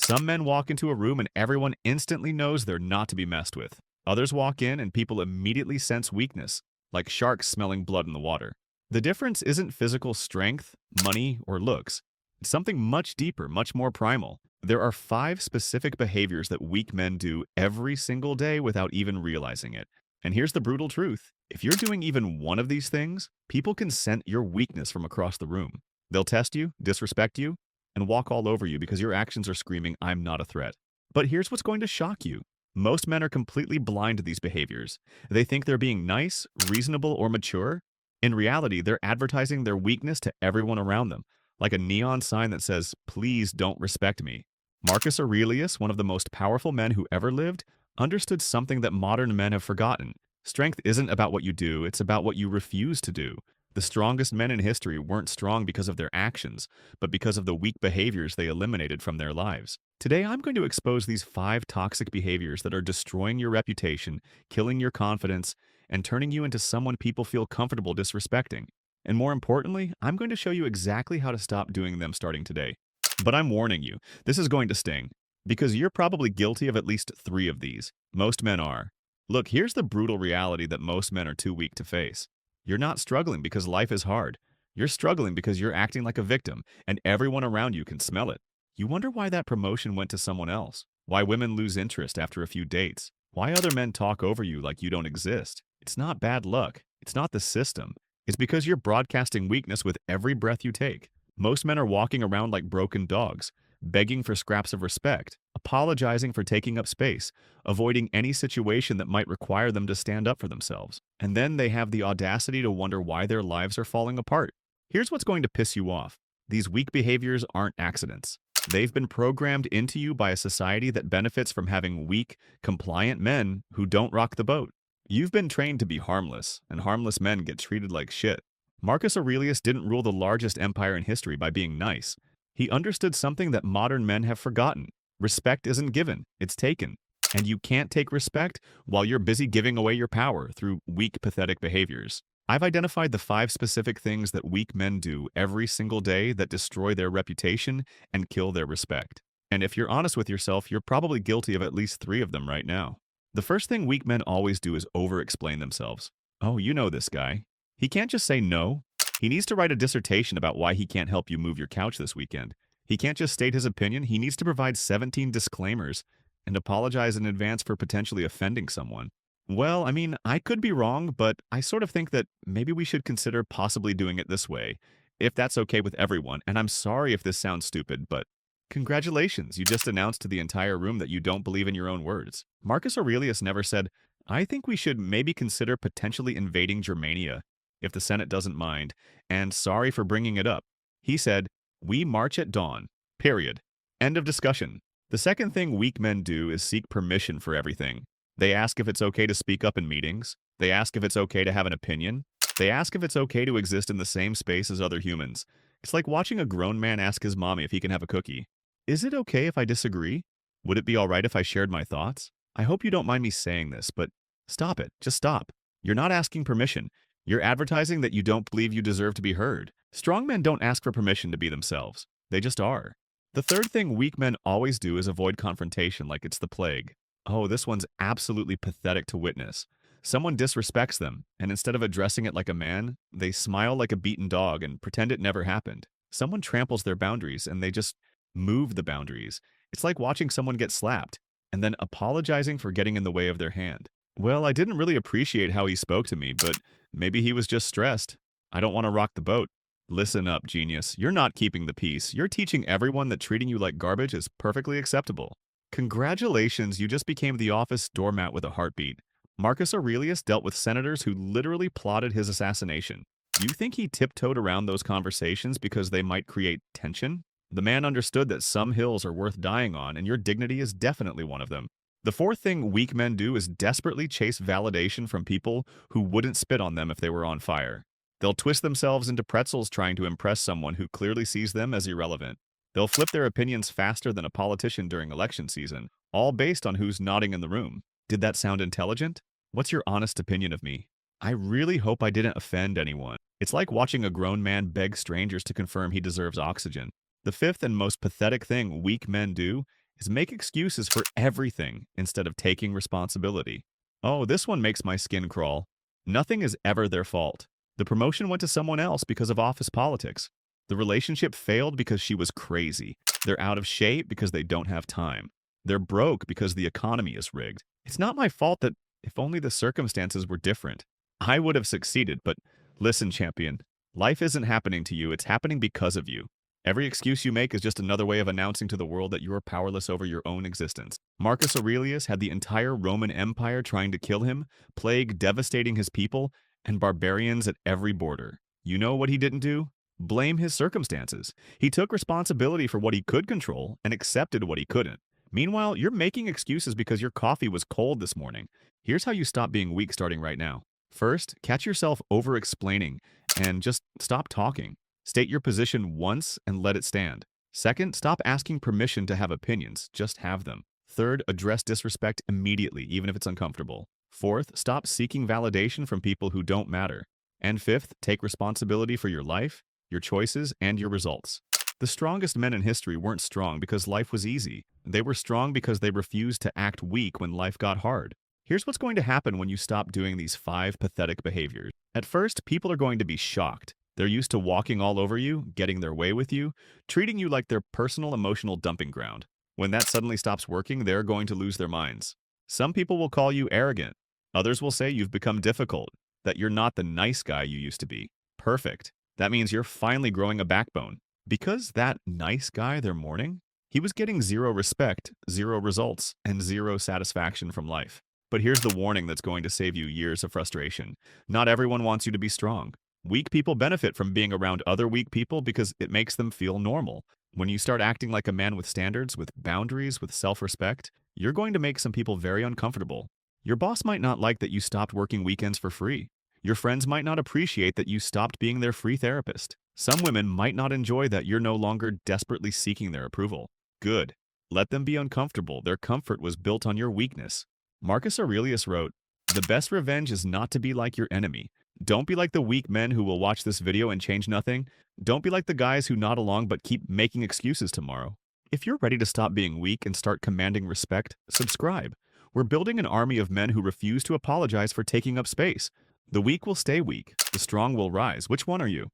Some men walk into a room and everyone instantly knows they're not to be messed with. Others walk in and people immediately sense weakness, like sharks smelling blood in the water. The difference isn't physical strength, money, or looks. It's something much deeper, much more primal. There are 5 specific behaviors that weak men do every single day without even realizing it. And here's the brutal truth. If you're doing even one of these things, people can scent your weakness from across the room. They'll test you, disrespect you, and walk all over you because your actions are screaming, "I'm not a threat." But here's what's going to shock you. Most men are completely blind to these behaviors. They think they're being nice, reasonable, or mature. In reality, they're advertising their weakness to everyone around them, like a neon sign that says, "Please don't respect me." Marcus Aurelius, one of the most powerful men who ever lived, understood something that modern men have forgotten. Strength isn't about what you do, it's about what you refuse to do. The strongest men in history weren't strong because of their actions, but because of the weak behaviors they eliminated from their lives. Today, I'm going to expose these 5 toxic behaviors that are destroying your reputation, killing your confidence, and turning you into someone people feel comfortable disrespecting. And more importantly, I'm going to show you exactly how to stop doing them starting today. But I'm warning you, this is going to sting, because you're probably guilty of at least 3 of these. Most men are. Look, here's the brutal reality that most men are too weak to face. You're not struggling because life is hard. You're struggling because you're acting like a victim, and everyone around you can smell it. You wonder why that promotion went to someone else, why women lose interest after a few dates, why other men talk over you like you don't exist. It's not bad luck. It's not the system. It's because you're broadcasting weakness with every breath you take. Most men are walking around like broken dogs, begging for scraps of respect, apologizing for taking up space, avoiding any situation that might require them to stand up for themselves. And then they have the audacity to wonder why their lives are falling apart. Here's what's going to piss you off. These weak behaviors aren't accidents. They've been programmed into you by a society that benefits from having weak, compliant men who don't rock the boat. You've been trained to be harmless, and harmless men get treated like shit. Marcus Aurelius didn't rule the largest empire in history by being nice. He understood something that modern men have forgotten. Respect isn't given, it's taken. And you can't take respect while you're busy giving away your power through weak, pathetic behaviors. I've identified the 5 specific things that weak men do every single day that destroy their reputation and kill their respect. And if you're honest with yourself, you're probably guilty of at least 3 of them right now. The first thing weak men always do is over-explain themselves. Oh, you know this guy. He can't just say no. He needs to write a dissertation about why he can't help you move your couch this weekend. He can't just state his opinion. He needs to provide 17 disclaimers and apologize in advance for potentially offending someone. Well, I mean, I could be wrong, but I sort of think that maybe we should consider possibly doing it this way, if that's okay with everyone. And I'm sorry if this sounds stupid, but congratulations, you just announced to the entire room that you don't believe in your own words. Marcus Aurelius never said, "I think we should maybe consider potentially invading Germania, if the Senate doesn't mind, and sorry for bringing it up." He said, "We march at dawn. Period. End of discussion." The second thing weak men do is seek permission for everything. They ask if it's okay to speak up in meetings. They ask if it's okay to have an opinion. They ask if it's okay to exist in the same space as other humans. It's like watching a grown man ask his mommy if he can have a cookie. Is it okay if I disagree? Would it be all right if I shared my thoughts? I hope you don't mind me saying this, but stop it. Just stop. You're not asking permission. You're advertising that you don't believe you deserve to be heard. Strong men don't ask for permission to be themselves. They just are. The third thing weak men always do is avoid confrontation like it's the plague. Oh, this one's absolutely pathetic to witness. Someone disrespects them, and instead of addressing it like a man, they smile like a beaten dog and pretend it never happened. Someone tramples their boundaries, and they just move the boundaries. It's like watching someone get slapped, and then apologizing for getting in the way of their hand. Well, I didn't really appreciate how he spoke to me, but maybe he was just stressed. I don't want to rock the boat. Listen up, genius. You're not keeping the peace. You're teaching everyone that treating you like garbage is perfectly acceptable. Congratulations, you just became the office doormat with a heartbeat. Marcus Aurelius dealt with senators who literally plotted his assassination. You think he tiptoed around those conversations because they might create tension? The man understood that some hills are worth dying on, and your dignity is definitely one of them. The fourth thing weak men do is desperately chase validation from people who wouldn't spit on them if they were on fire. They'll twist themselves into pretzels trying to impress someone who clearly sees them as irrelevant. They'll flip their opinions faster than a politician during election season, all based on who's nodding in the room. Did that sound intelligent? What's your honest opinion of me? I really hope I didn't offend anyone. It's like watching a grown man beg strangers to confirm he deserves oxygen. The fifth and most pathetic thing weak men do is make excuses for everything instead of taking responsibility. Oh, this one makes my skin crawl. Nothing is ever their fault. The promotion went to someone else because of office politics. The relationship failed because she was crazy. They're out of shape because they don't have time. They're broke because the economy is rigged. It's not my fault that if only the circumstances were different, I would have succeeded. But listen, champion, life isn't happening to you, it's happening because of you. Every excuse you make is just another way of announcing to the world that you are powerless over your own existence. Marcus Aurelius had the entire Roman Empire trying to kill him, plague devastating his people, and barbarians at every border. You know what he didn't do? Blame his circumstances. He took responsibility for what he could control and accepted what he couldn't. Meanwhile, you're making excuses because your coffee was cold this morning. Here's how you stop being weak starting right now. First, catch yourself over-explaining and just stop talking. State your position once and let it stand. Second, stop asking permission to have opinions, just have them. Third, address disrespect immediately, even if it's uncomfortable. Fourth, stop seeking validation from people who don't matter. And fifth, take responsibility for your life, your choices, and your results. The strongest men in history weren't strong because life was easy. They were strong because they refused to act weak when life got hard. Here's what's going to happen when you stop doing these 5 pathetic behaviors. At first, people are going to be shocked. They're used to walking all over you, getting their way with you, treating you like their personal emotional dumping ground. When that suddenly stops working, they're going to lose their minds. Some people will call you arrogant. Others will say you've become difficult, that you're not the nice guy you used to be. Perfect. That means you're finally growing a backbone. Because that nice guy they're mourning, he was getting 0 respect, 0 results, and 0 satisfaction from life. But here's the warning that's going to save you years of frustration. Not everyone wants you to be strong. Weak people benefit from being around other weak people because it makes them feel normal. When you start acting like a man with standards, with boundaries, with self-respect, you're going to make some people very uncomfortable. Your boss might not like that you stopped working weekends for free. Your friends might not appreciate that you stopped being their free therapist. Some women might not enjoy that you're no longer desperately seeking their approval. Good. Let them be uncomfortable. Their comfort was built on your weakness. Marcus Aurelius wrote, "The best revenge is not to be like your enemy." Don't be like the weak men who will watch this video and change nothing. Don't be like the guys who nod along but keep making excuses tomorrow. If you're ready to stop being weak and start commanding respect, subscribe. We're building an army of men who refuse to apologize for taking up space. The weak will stay weak. The strong will rise. Which one are you?